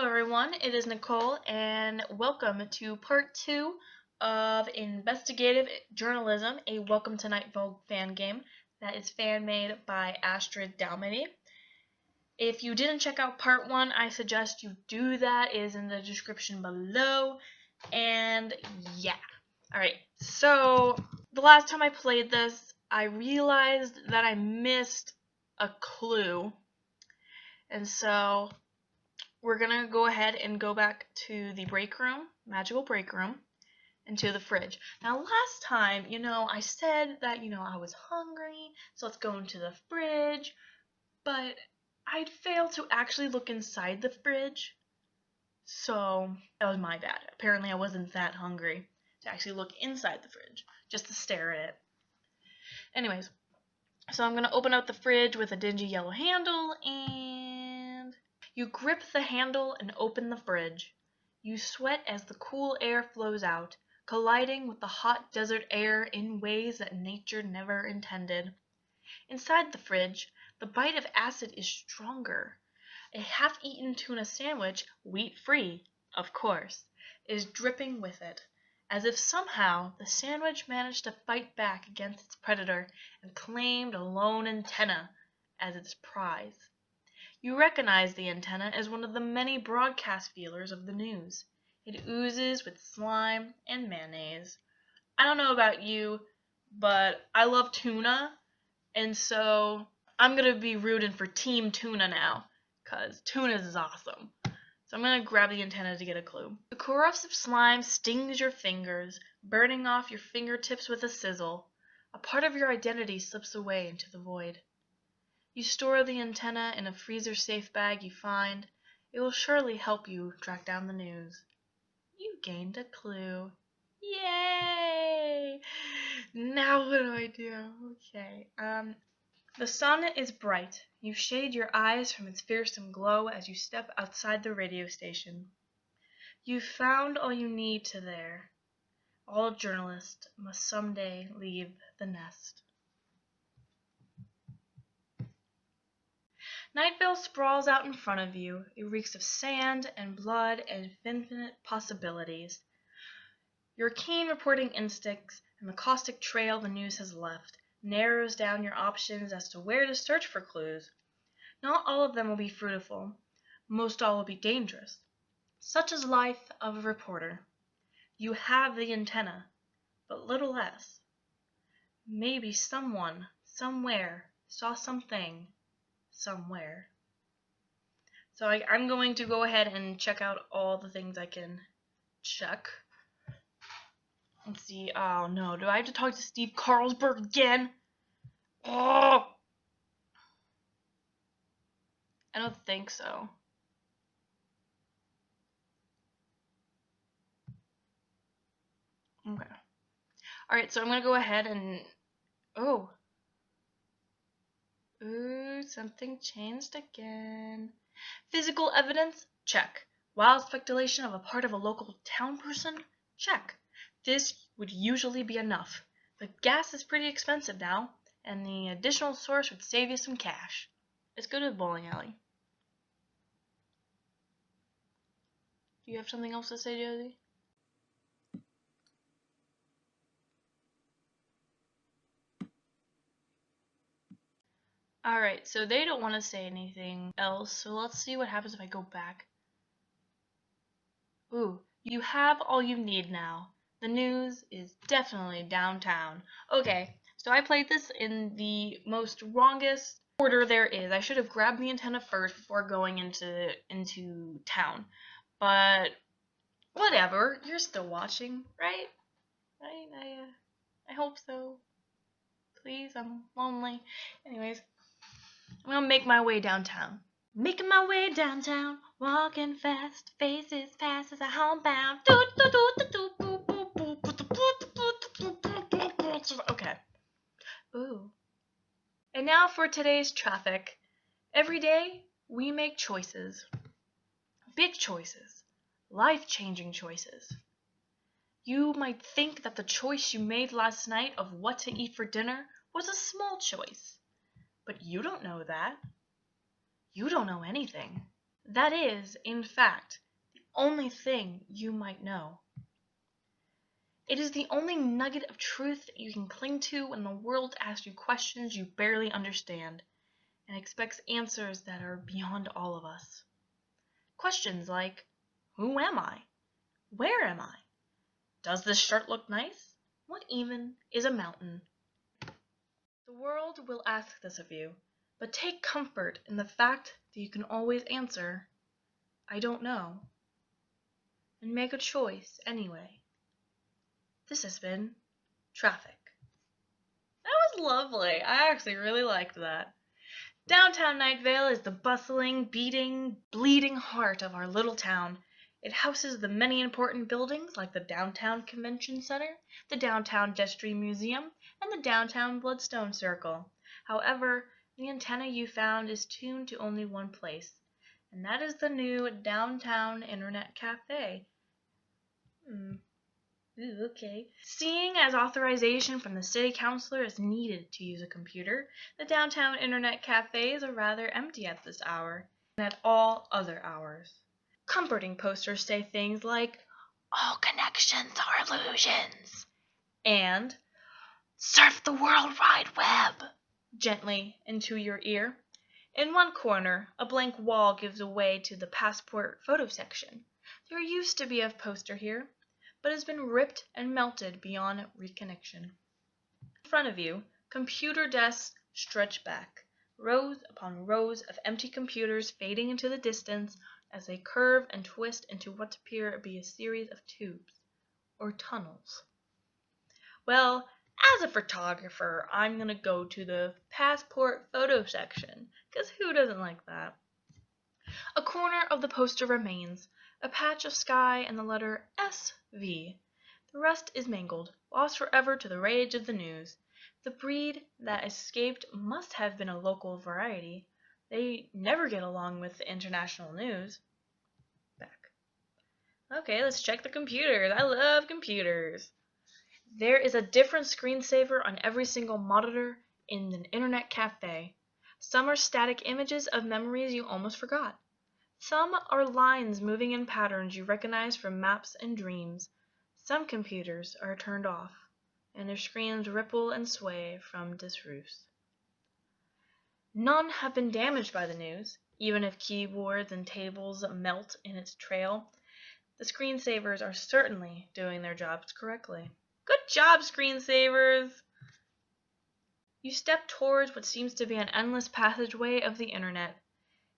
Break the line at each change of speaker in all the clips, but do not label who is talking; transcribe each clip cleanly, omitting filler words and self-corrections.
everyone, it is Nicole, and welcome to part 2 of Investigative Journalism, a Welcome to Night Vale fan game that is fan-made by Astrid Dalmady. If you didn't check out part 1, I suggest you do that. It is in the description below, and yeah. Alright, so the last time I played this, I realized that I missed a clue, and so we're going to go ahead and go back to the break room, magical break room, and to the fridge. Now, last time, I said that, I was hungry, so let's go into the fridge, but I'd failed to actually look inside the fridge, so that was my bad. Apparently, I wasn't that hungry to actually look inside the fridge, just to stare at it. Anyways, so I'm going to open up the fridge with a dingy yellow handle, and you grip the handle and open the fridge. You sweat as the cool air flows out, colliding with the hot desert air in ways that nature never intended. Inside the fridge, the bite of acid is stronger. A half-eaten tuna sandwich, wheat-free, of course, is dripping with it, as if somehow the sandwich managed to fight back against its predator and claimed a lone antenna as its prize. You recognize the antenna as one of the many broadcast feelers of the news. It oozes with slime and mayonnaise. I don't know about you, but I love tuna, and so I'm going to be rooting for Team Tuna now, because tuna is awesome. So I'm going to grab the antenna to get a clue. The corrosive slime stings your fingers, burning off your fingertips with a sizzle. A part of your identity slips away into the void. You store the antenna in a freezer-safe bag you find. It will surely help you track down the news. You gained a clue. Yay! Now what do I do? Okay. The sun is bright. You shade your eyes from its fearsome glow as you step outside the radio station. You've found all you need to there. All journalists must someday leave the nest. Night Vale sprawls out in front of you. It reeks of sand and blood and infinite possibilities. Your keen reporting instincts and the caustic trail the news has left narrows down your options as to where to search for clues. Not all of them will be fruitful. Most all will be dangerous. Such is life of a reporter. You have the antenna, but little less. Maybe someone, somewhere, saw something, somewhere. So I'm going to go ahead and check out all the things I can check. Let's see. Oh no, do I have to talk to Steve Carlsberg again? Oh! I don't think so. Okay. Alright, so I'm going to go ahead and... Oh. Ooh, something changed again. Physical evidence? Check. Wild speculation of a part of a local town person? Check. This would usually be enough. But gas is pretty expensive now, and the additional source would save you some cash. Let's go to the bowling alley. Do you have something else to say, Josie? Alright, so they don't want to say anything else, so let's see what happens if I go back. Ooh, you have all you need now. The news is definitely downtown. Okay, so I played this in the most wrongest order there is. I should have grabbed the antenna first before going into town. But whatever, you're still watching, right? I hope so. Please, I'm lonely. Anyways, I'm gonna make my way downtown. Making my way downtown, walking fast, faces fast as a homebound. Okay. Ooh. And now for today's traffic. Every day, we make choices. Big choices. Life-changing choices. You might think that the choice you made last night of what to eat for dinner was a small choice. But you don't know that. You don't know anything. That is, in fact, the only thing you might know. It is the only nugget of truth that you can cling to when the world asks you questions you barely understand and expects answers that are beyond all of us. Questions like, who am I? Where am I? Does this shirt look nice? What even is a mountain? The world will ask this of you, but take comfort in the fact that you can always answer, I don't know, and make a choice anyway. This has been Traffic. That was lovely. I actually really liked that. Downtown Night Vale is the bustling, beating, bleeding heart of our little town. It houses the many important buildings like the Downtown Convention Center, the Downtown Destry Museum, and the Downtown Bloodstone Circle. However, the antenna you found is tuned to only one place, and that is the new Downtown Internet Cafe. Ooh, okay. Seeing as authorization from the city councilor is needed to use a computer, the Downtown Internet Cafes are rather empty at this hour, and at all other hours. Comforting posters say things like, all connections are illusions, and surf the World Wide Web gently into your ear. In one corner, a blank wall gives way to the passport photo section. There used to be a poster here, but has been ripped and melted beyond reconnection. In front of you, computer desks stretch back, rows upon rows of empty computers fading into the distance as they curve and twist into what appear to be a series of tubes, or tunnels. Well, as a photographer, I'm going to go to the passport photo section, because who doesn't like that? A corner of the poster remains, a patch of sky and the letter SV. The rest is mangled, lost forever to the rage of the news. The breed that escaped must have been a local variety. They never get along with the international news. Back. Okay, let's check the computers. I love computers. There is a different screensaver on every single monitor in an internet cafe. Some are static images of memories you almost forgot. Some are lines moving in patterns you recognize from maps and dreams. Some computers are turned off, and their screens ripple and sway from disroost. None have been damaged by the news, even if keyboards and tables melt in its trail. The screensavers are certainly doing their jobs correctly. Good job, screensavers! You step towards what seems to be an endless passageway of the internet.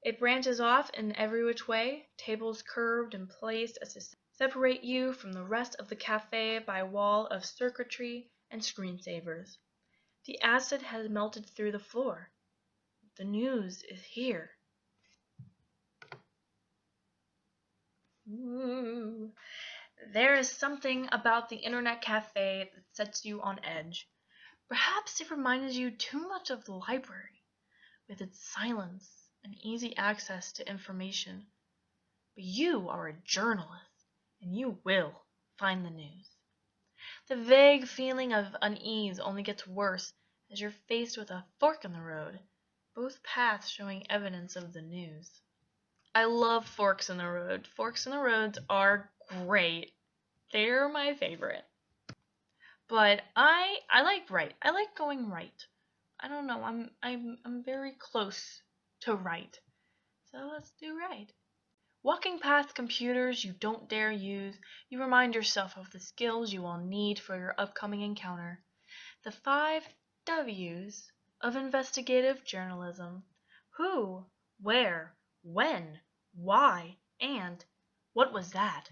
It branches off in every which way, tables curved and placed as to separate you from the rest of the cafe by a wall of circuitry and screensavers. The acid has melted through the floor. The news is here. Ooh. There is something about the internet cafe that sets you on edge. Perhaps it reminds you too much of the library, with its silence and easy access to information. But you are a journalist, and you will find the news. The vague feeling of unease only gets worse as you're faced with a fork in the road, both paths showing evidence of the news. I love forks in the road. Forks in the roads are great. They're my favorite. But I like right. I like going right. I don't know. I'm very close to right. So let's do right. Walking past computers you don't dare use, you remind yourself of the skills you will need for your upcoming encounter. The 5 W's of investigative journalism. Who, where, when, why, and what was that?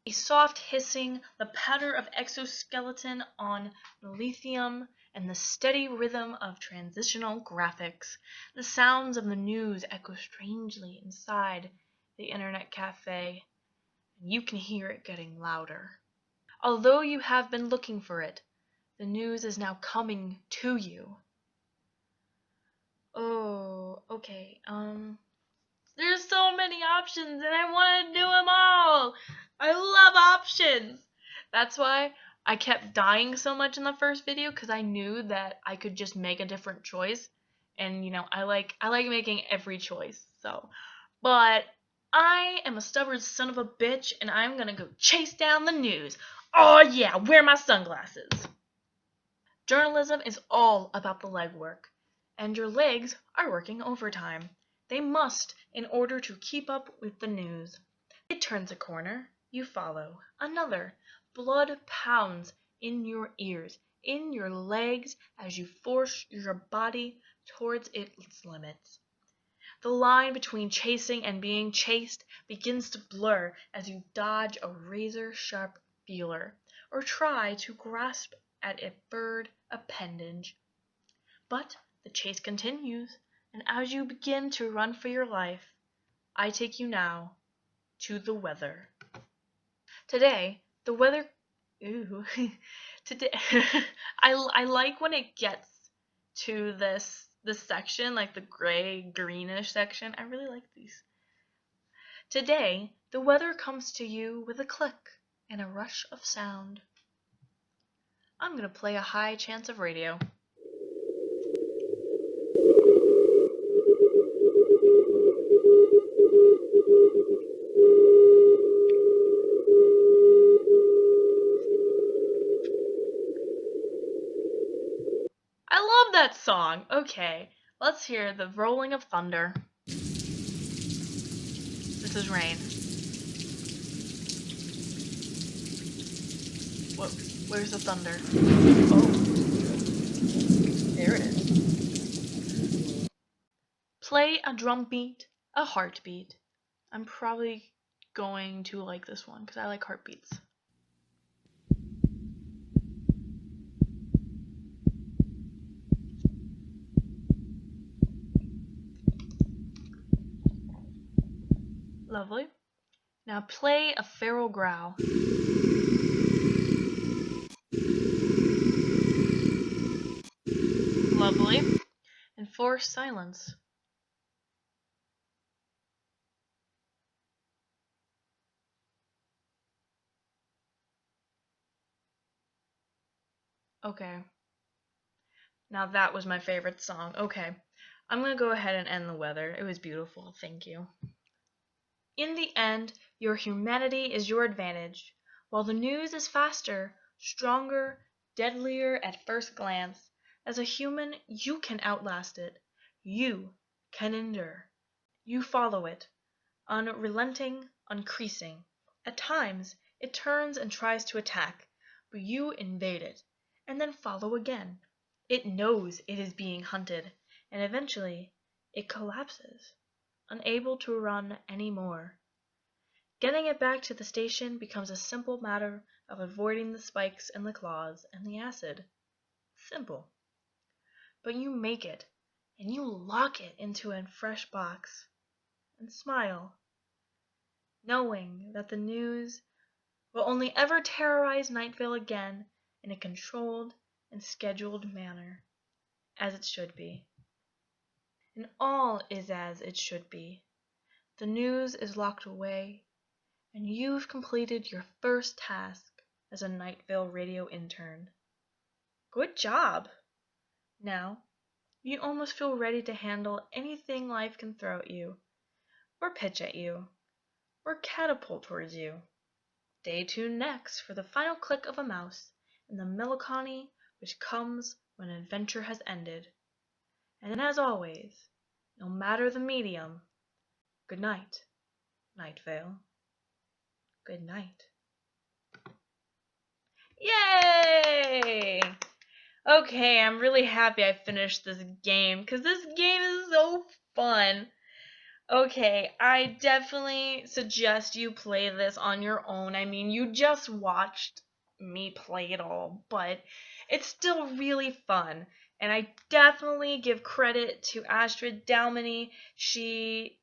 A soft hissing, the patter of exoskeleton on lithium, and the steady rhythm of transitional graphics. The sounds of the news echo strangely inside the internet cafe, and you can hear it getting louder. Although you have been looking for it, the news is now coming to you. Oh, okay, there's so many options and I want to do them all. I love options. That's why I kept dying so much in the first video, because I knew that I could just make a different choice. And I like making every choice. So But I am a stubborn son of a bitch, and I'm gonna go chase down the news. Oh yeah, wear my sunglasses. Journalism is all about the legwork, and your legs are working overtime. They must, in order to keep up with the news. It turns a corner, you follow. Another. Blood pounds in your ears, in your legs, as you force your body towards its limits. The line between chasing and being chased begins to blur as you dodge a razor-sharp feeler, or try to grasp at a bird appendage. But the chase continues, and as you begin to run for your life, I take you now to the weather. Today, the weather. Ooh. Today, I like when it gets to this section, like the gray greenish section. I really like these. Today, the weather comes to you with a click and a rush of sound. I'm gonna play a high chance of radio. I love that song. Okay, let's hear the rolling of thunder. This is rain. What? Where's the thunder? Oh, there it is. Play a drum beat, a heartbeat. I'm probably going to like this one because I like heartbeats. Lovely. Now play a feral growl. Lovely. And force silence. Okay. Now that was my favorite song. Okay. I'm going to go ahead and end the weather. It was beautiful. Thank you. In the end, your humanity is your advantage. While the news is faster, stronger, deadlier at first glance, as a human you can outlast it. You can endure. You follow it, unrelenting, uncreasing. At times it turns and tries to attack, but you invade it, and then follow again. It knows it is being hunted, and eventually it collapses, unable to run any more. Getting it back to the station becomes a simple matter of avoiding the spikes and the claws and the acid. Simple. But you make it, and you lock it into a fresh box, and smile, knowing that the news will only ever terrorize Night Vale again in a controlled and scheduled manner, as it should be. And all is as it should be. The news is locked away, and you've completed your first task as a Night Vale radio intern. Good job! Now, you almost feel ready to handle anything life can throw at you, or pitch at you, or catapult towards you. Stay tuned next for the final click of a mouse and the melancholy which comes when an adventure has ended. And as always, no matter the medium, good night, Night Vale. Good night. Yay! Okay, I'm really happy I finished this game because this game is so fun. Okay, I definitely suggest you play this on your own. I mean, you just watched me play it all, but it's still really fun. And I definitely give credit to Astrid Dalmady. She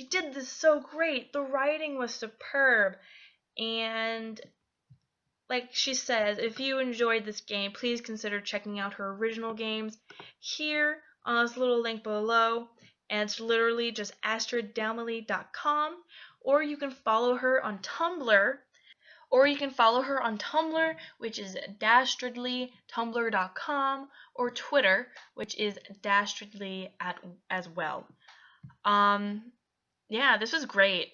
did this so great. The writing was superb. And like she says, if you enjoyed this game, please consider checking out her original games here on this little link below. And it's literally just astriddalmady.com, or you can follow her on Tumblr, which is dastardlytumblr.com, or Twitter, which is dastardly as well. yeah, this was great.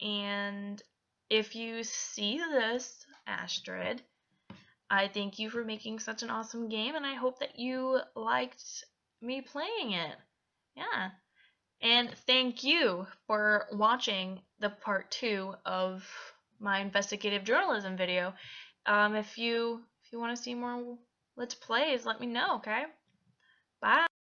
And if you see this, Astrid, I thank you for making such an awesome game, and I hope that you liked me playing it. Yeah. And thank you for watching the part 2 of my investigative journalism video. If you want to see more Let's Plays, let me know, okay? Bye.